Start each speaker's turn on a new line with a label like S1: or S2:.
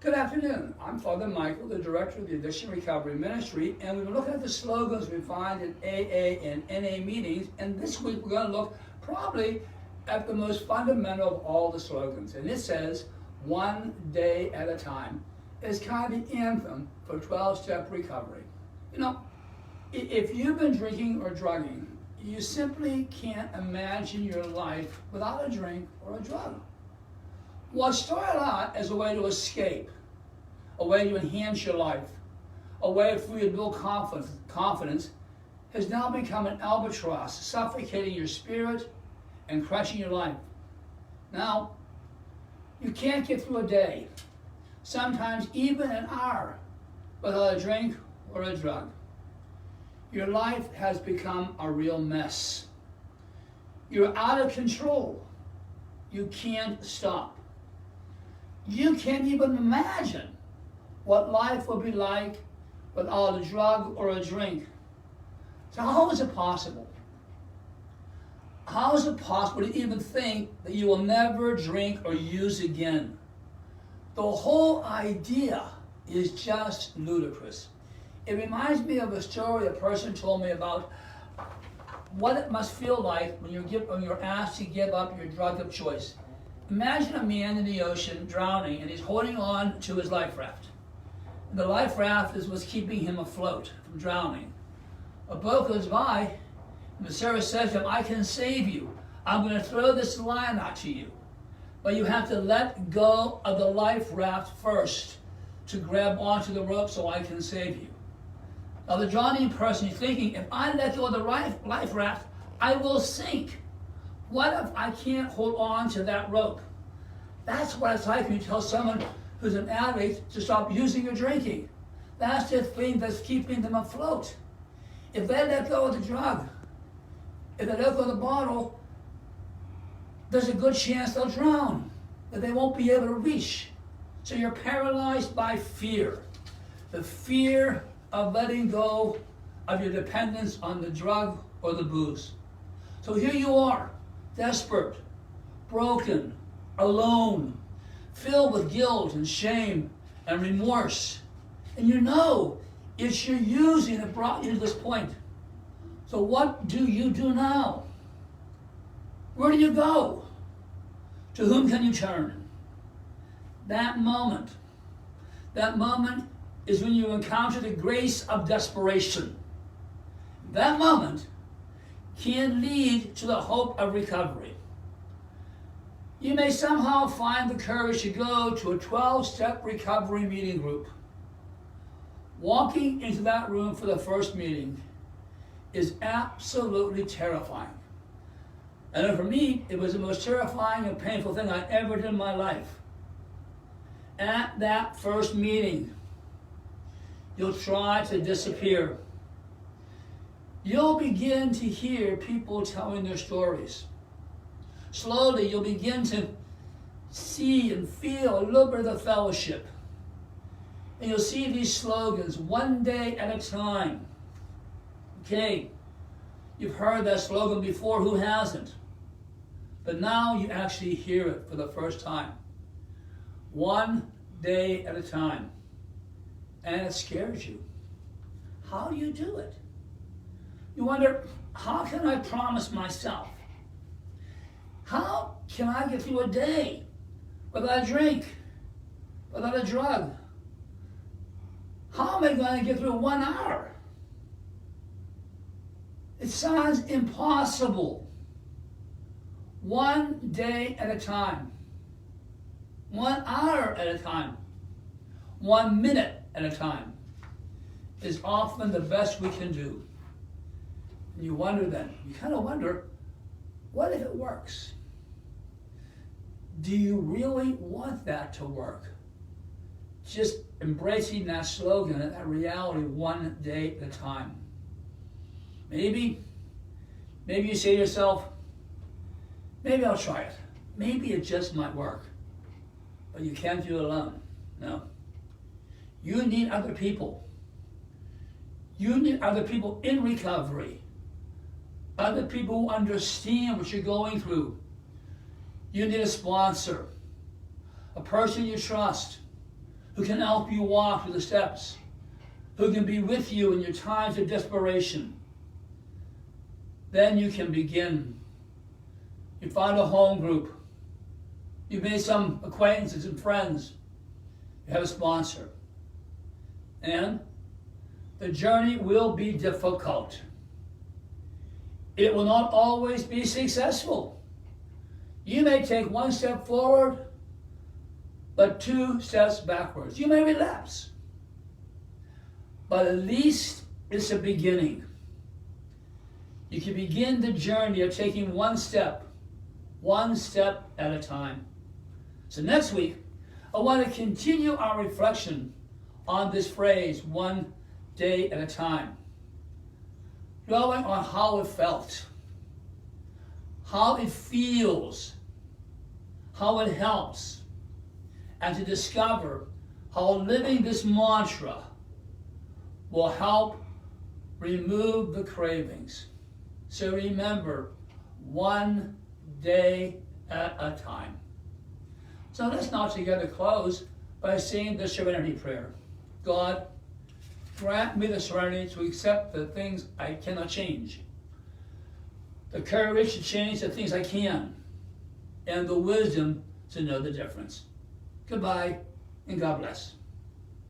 S1: Good afternoon. I'm Father Michael, the director of the Addiction Recovery Ministry, and we've been looking at the slogans we find in AA and NA meetings, and this week we're going to look probably at the most fundamental of all the slogans, and it says, one day at a time. It's kind of the anthem for 12-step recovery. You know, if you've been drinking or drugging, you simply can't imagine your life without a drink or a drug. What started out as a way to escape, a way to enhance your life, a way for you to build confidence, has now become an albatross, suffocating your spirit and crushing your life. Now, you can't get through a day, sometimes even an hour, without a drink or a drug. Your life has become a real mess. You're out of control. You can't stop. You can't even imagine what life would be like without a drug or a drink. So how is it possible? How is it possible to even think that you will never drink or use again? The whole idea is just ludicrous. It reminds me of a story a person told me about what it must feel like when you're asked to give up your drug of choice. Imagine a man in the ocean drowning and he's holding on to his life raft. The life raft was keeping him afloat from drowning. A boat goes by and the sailor says to him, I can save you. I'm going to throw this line out to you. But you have to let go of the life raft first to grab onto the rope so I can save you. Now the drowning person is thinking, if I let go of the life raft, I will sink. What if I can't hold on to that rope? That's what it's like when you tell someone who's an addict to stop using or drinking. That's the thing that's keeping them afloat. If they let go of the drug, if they let go of the bottle, there's a good chance they'll drown, that they won't be able to reach. So you're paralyzed by fear. The fear of letting go of your dependence on the drug or the booze. So here you are, desperate, broken, alone, filled with guilt and shame and remorse. And you know it's your using that brought you to this point. So what do you do now? Where do you go? To whom can you turn? That moment is when you encounter the grace of desperation. That moment can lead to the hope of recovery. You may somehow find the courage to go to a 12-step recovery meeting group. Walking into that room for the first meeting is absolutely terrifying. And for me, it was the most terrifying and painful thing I ever did in my life. At that first meeting, you'll try to disappear. You'll begin to hear people telling their stories. Slowly, you'll begin to see and feel a little bit of the fellowship. And you'll see these slogans, one day at a time. Okay, you've heard that slogan before, who hasn't? But now you actually hear it for the first time. One day at a time. And it scares you. How do you do it? You wonder, how can I promise myself? How can I get through a day without a drink, without a drug? How am I going to get through 1 hour? It sounds impossible. One day at a time. 1 hour at a time. 1 minute at a time is often the best we can do. And you kind of wonder, what if it works? Do you really want that to work? Just embracing that slogan and that reality one day at a time. Maybe you say to yourself, maybe I'll try it. Maybe it just might work. But you can't do it alone. No. You need other people. You need other people in recovery. Other people who understand what you're going through. You need a sponsor, a person you trust, who can help you walk through the steps, who can be with you in your times of desperation. Then you can begin. You find a home group. You've made some acquaintances and friends. You have a sponsor. And the journey will be difficult. It will not always be successful. You may take one step forward, but 2 steps backwards. You may relapse. But at least it's a beginning. You can begin the journey of taking one step at a time. So next week, I want to continue our reflection on this phrase, one day at a time. Dwelling on how it felt, how it feels, how it helps, and to discover how living this mantra will help remove the cravings. So remember, one day at a time. So let's now together close by saying the serenity prayer. God, grant me the serenity to accept the things I cannot change, the courage to change the things I can, and the wisdom to know the difference. Goodbye, and God bless.